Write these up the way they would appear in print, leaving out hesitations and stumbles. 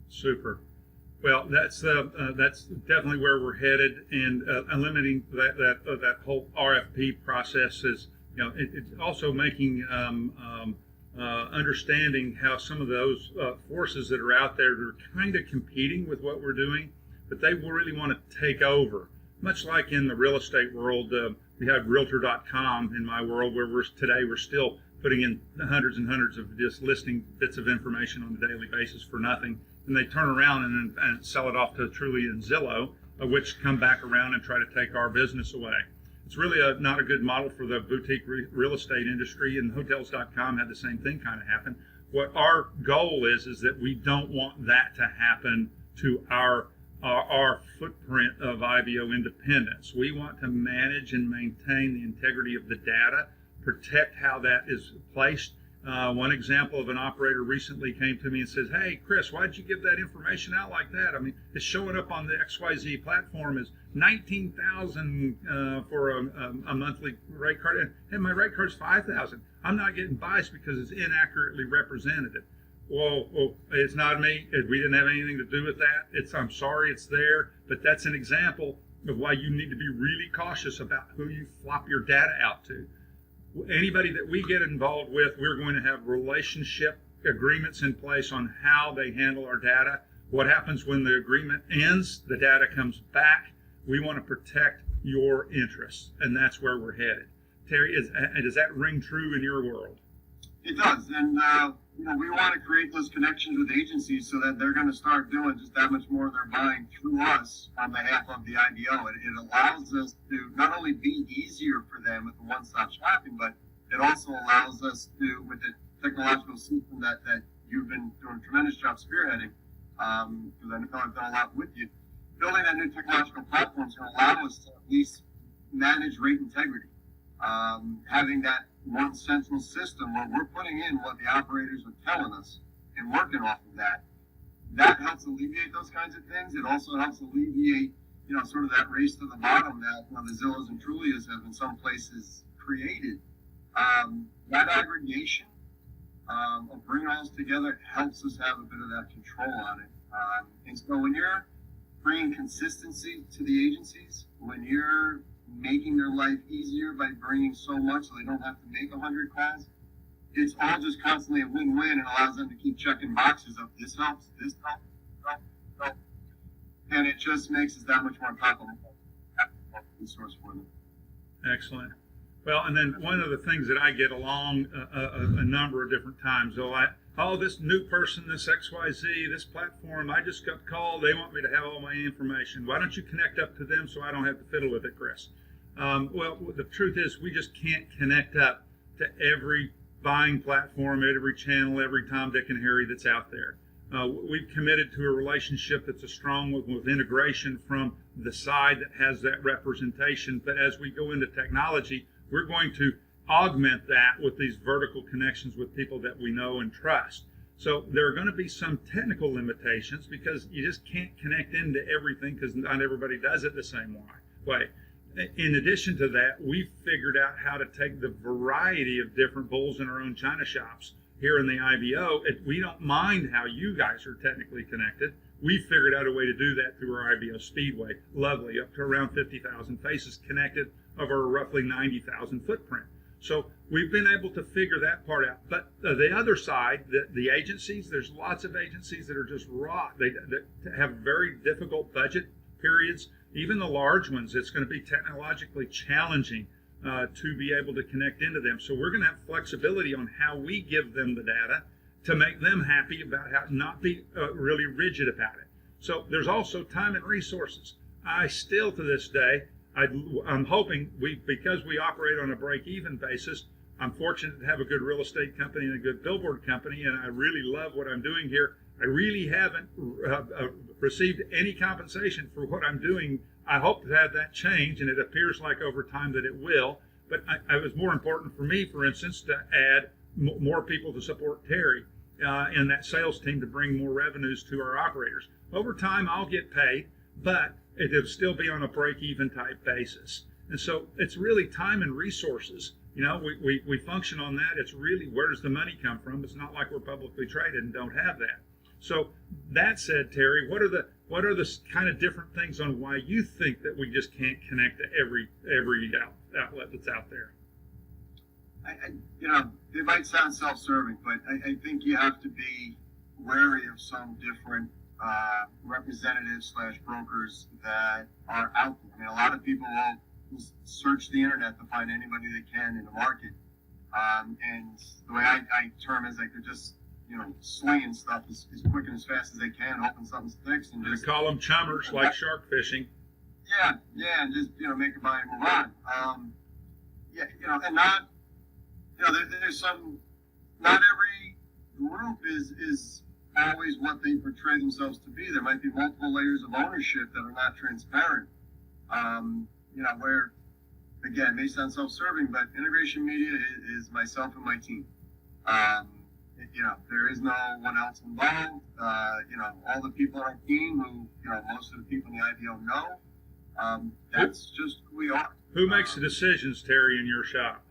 Super. Well, that's definitely where we're headed, and eliminating that whole RFP process is, it's also making understanding how some of those forces that are out there that are kind of competing with what we're doing, but they will really want to take over. Much like in the real estate world, we have Realtor.com in my world, where we're still putting in hundreds and hundreds of just listing bits of information on a daily basis for nothing, and they turn around and sell it off to Trulia and Zillow, which come back around and try to take our business away. It's really not a good model for the boutique real estate industry, and Hotels.com had the same thing kind of happen. What our goal is that we don't want that to happen to our footprint of IBO independence. We want to manage and maintain the integrity of the data, protect how that is placed. One example of an operator recently came to me and says, "Hey, Chris, why'd you give that information out like that? I mean, it's showing up on the XYZ platform as 19,000 for a monthly rate card, and my rate card's 5,000. I'm not getting biased because it's inaccurately representative." Well, it's not me. We didn't have anything to do with that. I'm sorry, it's there, but that's an example of why you need to be really cautious about who you flop your data out to. Anybody that we get involved with, we're going to have relationship agreements in place on how they handle our data. What happens when the agreement ends, the data comes back. We want to protect your interests, and that's where we're headed. Terry, does that ring true in your world? It does, and we want to create those connections with agencies so that they're going to start doing just that much more of their buying through us on behalf of the IBO. It allows us to not only be easier for them with the one-stop shopping, but it also allows us to, with the technological system that you've been doing a tremendous job spearheading, because I know I've done a lot with you, building that new technological platform is going to allow us to at least manage rate integrity. Having that one central system where we're putting in what the operators are telling us and working off of that helps alleviate those kinds of things. It also helps alleviate, sort of that race to the bottom that the Zillows and Trulias have in some places created. That aggregation of bringing all this together helps us have a bit of that control on it. And so when you're bringing consistency to the agencies, when you're making their life easier by bringing so much so they don't have to make 100 calls, it's all just constantly a win-win, and allows them to keep checking boxes of this helps, and it just makes us that much more complimentary resource for them. Excellent. Well, and then one of the things that I get along a number of different times, this new person, this XYZ, this platform, I just got called, they want me to have all my information. Why don't you connect up to them so I don't have to fiddle with it, Chris? Well, the truth is we just can't connect up to every buying platform, every channel, every Tom, Dick, and Harry that's out there. We've committed to a relationship that's a strong one with integration from the side that has that representation. But as we go into technology, we're going to augment that with these vertical connections with people that we know and trust. So there are going to be some technical limitations because you just can't connect into everything because not everybody does it the same way. In addition to that, we've figured out how to take the variety of different bulls in our own china shops here in the IBO. We don't mind how you guys are technically connected. We've figured out a way to do that through our IBO Speedway. Lovely, up to around 50,000 faces connected of our roughly 90,000 footprint. So we've been able to figure that part out. But the other side, the agencies, there's lots of agencies that are just raw. They have very difficult budget periods. Even the large ones, it's going to be technologically challenging to be able to connect into them. So we're going to have flexibility on how we give them the data to make them happy about how not be really rigid about it. So there's also time and resources. I still, to this day, I'm hoping because we operate on a break-even basis, I'm fortunate to have a good real estate company and a good billboard company, and I really love what I'm doing here. I really haven't received any compensation for what I'm doing. I hope to have that change, and it appears like over time that it will. But it was more important for me, for instance, to add more people to support Terry and that sales team to bring more revenues to our operators. Over time, I'll get paid, but it'll still be on a break-even type basis. And so it's really time and resources. We function on that. It's really, where does the money come from? It's not like we're publicly traded and don't have that. So that said, Terry, what are the kind of different things on why you think that we just can't connect to every outlet that's out there? It might sound self-serving, but I think you have to be wary of some different representatives / brokers that are out there. I mean, a lot of people will search the internet to find anybody they can in the market. And the way I term is like they're just, slinging stuff as quick and as fast as they can, hoping something sticks. And just call them chummers, like shark fishing. Yeah, and just, make a buy and move on. And not, there's some, not every group is always what they portray themselves to be. There might be multiple layers of ownership that are not transparent. Where, again, it may sound self-serving, but Integration Media is myself and my team. There is no one else involved. All the people on our team who, most of the people in the IBO know, that's just who we are. Who makes the decisions, Terry, in your shop?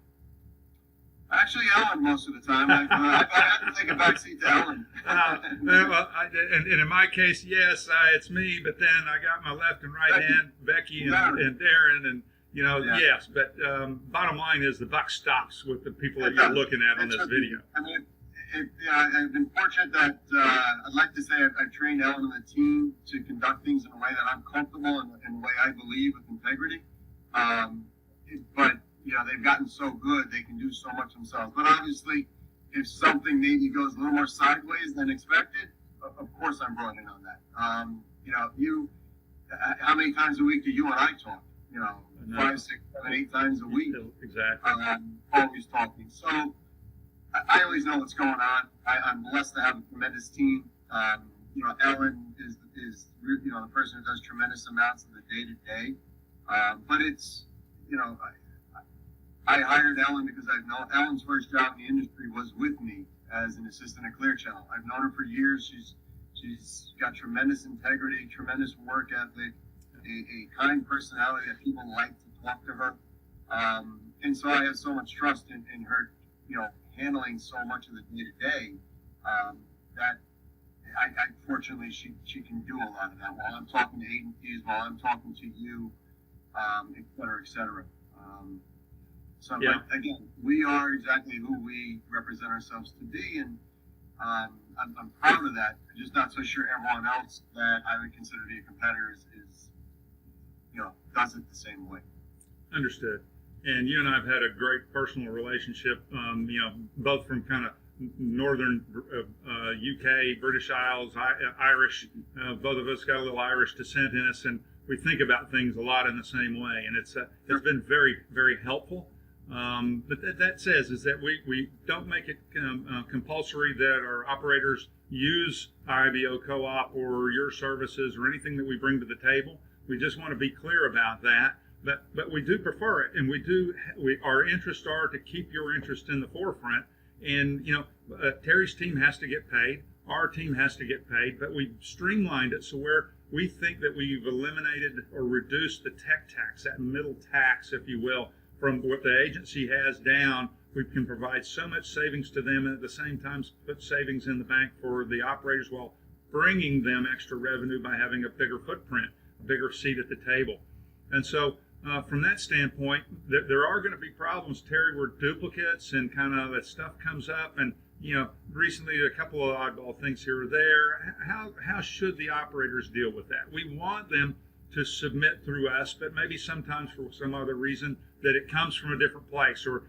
Actually, Ellen, most of the time. I've had to take a backseat to Ellen. And in my case, yes, it's me. But then I got my left and right hand, Becky and Darren, and yes. But bottom line is the buck stops with the people that you're looking at on this video. I mean, I've been fortunate that I'd like to say I've trained Ellen and the team to conduct things in a way that I'm comfortable and the way I believe with integrity. But they've gotten so good, they can do so much themselves. But obviously, if something maybe goes a little more sideways than expected, of course I'm brought in on that. How many times a week do you and I talk? 5, 6, 7, 8 times a week. Exactly. Always talking. So I always know what's going on. I'm blessed to have a tremendous team. Ellen is the person who does tremendous amounts of the day-to-day. But it's, I hired Ellen because I've known Ellen's first job in the industry was with me as an assistant at Clear Channel. I've known her for years. She's got tremendous integrity, tremendous work ethic, a kind personality that people like to talk to her. And so I have so much trust in her, handling so much of the day-to-day that I fortunately she can do a lot of that while I'm talking to agencies, while I'm talking to you, et cetera, et cetera. But again, we are exactly who we represent ourselves to be, and I'm proud of that. I'm just not so sure everyone else that I would consider to be a competitor is does it the same way. Understood. And you and I have had a great personal relationship, both from kind of northern UK, British Isles, Irish. Both of us got a little Irish descent in us, and we think about things a lot in the same way. And it's been very, very helpful. But that says is that we don't make it compulsory that our operators use IBO Co-op or your services or anything that we bring to the table. We just want to be clear about that. But we do prefer it, and our interests are to keep your interest in the forefront. And Terry's team has to get paid, our team has to get paid, but we've streamlined it so where we think that we've eliminated or reduced the tech tax, that middle tax, if you will, from what the agency has down. We can provide so much savings to them, and at the same time put savings in the bank for the operators while bringing them extra revenue by having a bigger footprint, a bigger seat at the table. And so from that standpoint, there are going to be problems, Terry, where duplicates and kind of that stuff comes up. And, recently a couple of oddball things here or there. How should the operators deal with that? We want them to submit through us, but maybe sometimes for some other reason that it comes from a different place, or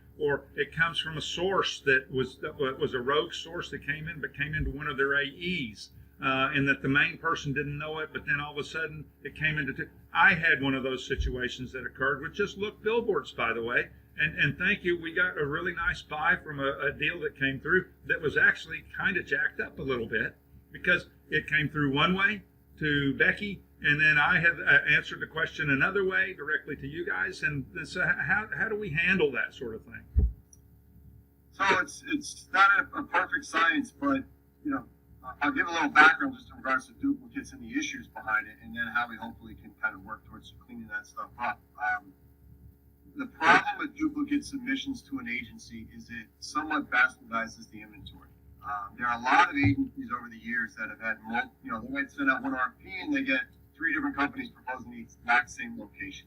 it comes from a source that was a rogue source that came into one of their AEs. And that the main person didn't know it, but then all of a sudden it came into. I had one of those situations that occurred with just look billboards, by the way. And thank you, we got a really nice buy from a deal that came through that was actually kind of jacked up a little bit because it came through one way to Becky, and then I have answered the question another way directly to you guys. And so how do we handle that sort of thing? So it's not a perfect science, but I'll give a little background just in regards to duplicates and the issues behind it, and then how we hopefully can kind of work towards cleaning that stuff up. The problem with duplicate submissions to an agency is it somewhat bastardizes the inventory. There are a lot of agencies over the years that have had, they might send out one RFP and they get 3 different companies proposing the exact same location.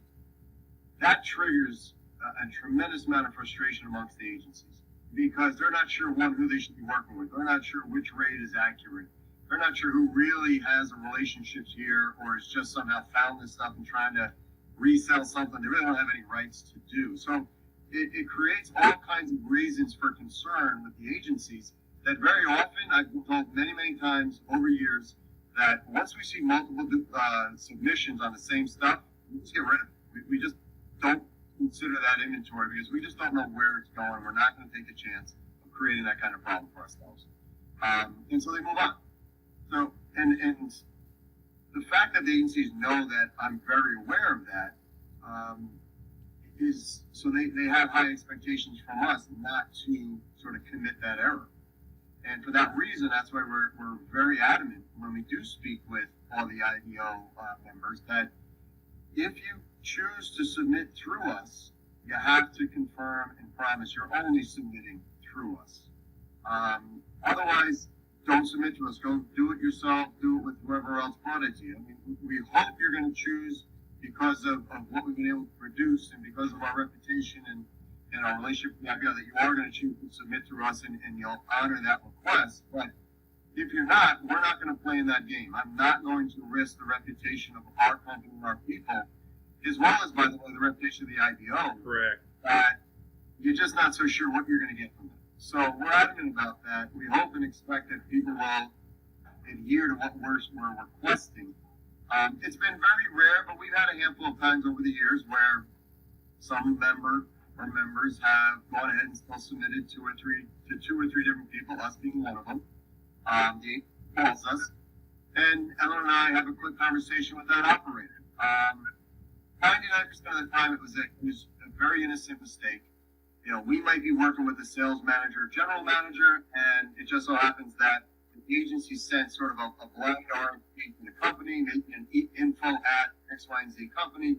That triggers a tremendous amount of frustration amongst the agencies because they're not sure, one, who they should be working with. They're not sure which rate is accurate. They're not sure who really has a relationship here or has just somehow found this stuff and trying to resell something they really don't have any rights to do. So it creates all kinds of reasons for concern with the agencies that very often, I've been told many, many times over years, that once we see multiple submissions on the same stuff, we just get rid of it. We just don't consider that inventory because we just don't know where it's going. We're not going to take the chance of creating that kind of problem for ourselves. And so they move on. So, and the fact that the agencies know that I'm very aware of that is so they have high expectations from us not to sort of commit that error. And for that reason, that's why we're very adamant when we do speak with all the IBO members that if you choose to submit through us, you have to confirm and promise you're only submitting through us. Otherwise, don't submit to us. Go do it yourself. Do it with whoever else brought it to you. I mean, we hope you're going to choose because of what we've been able to produce and because of our reputation and our relationship with the IBO that you are going to choose to submit through us and you'll honor that request. But if you're not, we're not going to play in that game. I'm not going to risk the reputation of our company and our people, as well as, by the way, the reputation of the IBO. Correct. That you're just not so sure what you're going to get from them. So we're adamant about that. We hope and expect that people will adhere to what we're requesting. It's been very rare, but we've had a handful of times over the years where some members have gone ahead and still submitted two or three different people, us being one of them. They calls us, and Ellen and I have a quick conversation with that operator. 99% of the time, it was a very innocent mistake. You know, we might be working with a sales manager, general manager, and it just so happens that the agency sent sort of a blind RFP to the company, making an info at X, Y, and Z company,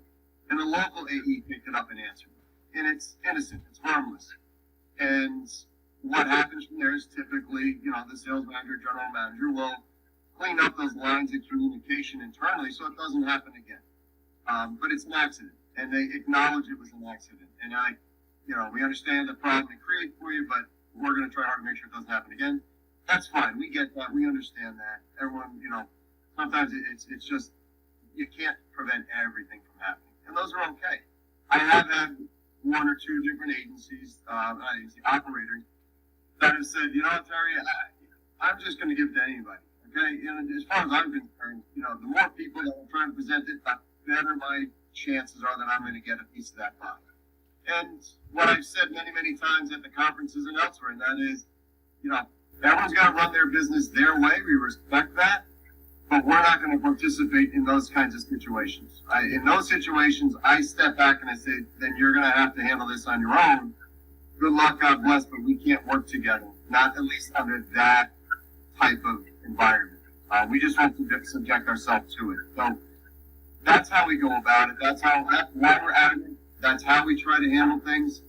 and the local AE picked it up and answered. And it's innocent, it's harmless. And what happens from there is typically, the sales manager, general manager will clean up those lines of communication internally so it doesn't happen again. But it's an accident, and they acknowledge it was an accident. And we understand the problem it created for you, but we're going to try hard to make sure it doesn't happen again. That's fine. We get that. We understand that. Everyone, sometimes it's just, you can't prevent everything from happening. And those are okay. I have had one or two different operators that have said, Terry, I'm just going to give it to anybody. Okay? As far as I'm concerned, the more people that are trying to present it, the better my chances are that I'm going to get a piece of that pie. And what I've said many, many times at the conferences and elsewhere, and that is, everyone's got to run their business their way. We respect that. But we're not going to participate in those kinds of situations. In those situations, I step back and I say, then you're going to have to handle this on your own. Good luck, God bless, but we can't work together. Not at least under that type of environment. We just want to subject ourselves to it. So that's how we go about it. That's why we're adamant. That's how we try to handle things.